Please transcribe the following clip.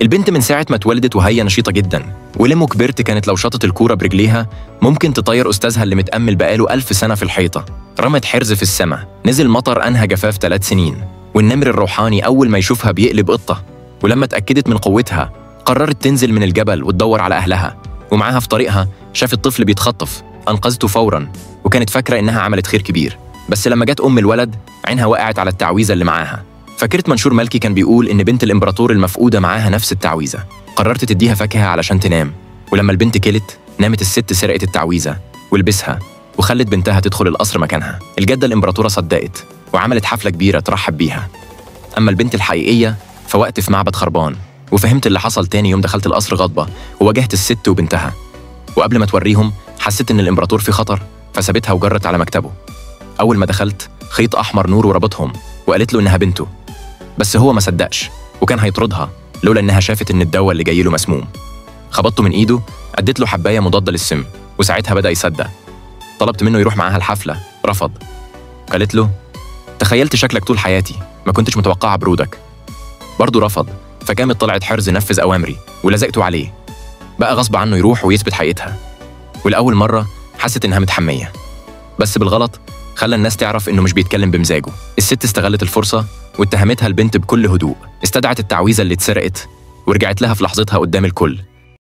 البنت من ساعة ما اتولدت وهي نشيطة جدا، ولما كبرت كانت لو شاطت الكورة برجليها ممكن تطير أستاذها اللي متأمل بقاله 1000 سنة في الحيطة. رمت حرز في السماء، نزل مطر أنهى جفاف 3 سنين، والنمر الروحاني أول ما يشوفها بيقلب قطة. ولما اتأكدت من قوتها قررت تنزل من الجبل وتدور على أهلها، ومعاها في طريقها شافت طفل بيتخطف، أنقذته فوراً وكانت فاكرة إنها عملت خير كبير. بس لما جت أم الولد عينها وقعت على التعويذة اللي معاها. فكرت منشور ملكي كان بيقول إن بنت الإمبراطور المفقودة معاها نفس التعويذة. قررت تديها فاكهة علشان تنام، ولما البنت كلت نامت الست سرقت التعويذة ولبسها وخلت بنتها تدخل القصر مكانها. الجدة الإمبراطورة صدقت وعملت حفلة كبيرة ترحب بيها. أما البنت الحقيقية فوقت في معبد خربان، وفهمت اللي حصل تاني يوم دخلت القصر غضبة وواجهت الست وبنتها. وقبل ما توريهم حسيت إن الإمبراطور في خطر فسابتها وجرت على مكتبه. أول ما دخلت خيط أحمر نور وربطهم وقالت له إنها بنته، بس هو ما صدقش وكان هيطردها لولا إنها شافت إن الدواء اللي جايله مسموم. خبطته من إيده، أديت له حباية مضادة للسم وساعتها بدأ يصدق. طلبت منه يروح معاها الحفلة، رفض. قالت له تخيلت شكلك طول حياتي، ما كنتش متوقعة برودك. برضه رفض، فقامت طلعت حرز نفذ أوامري ولزقته عليه. بقى غصب عنه يروح ويثبت حقيقتها، والأول مرة حست إنها متحمية، بس بالغلط خلى الناس تعرف إنه مش بيتكلم بمزاجه. الست استغلت الفرصة واتهمتها البنت بكل هدوء، استدعت التعويذة اللي اتسرقت ورجعت لها في لحظتها قدام الكل.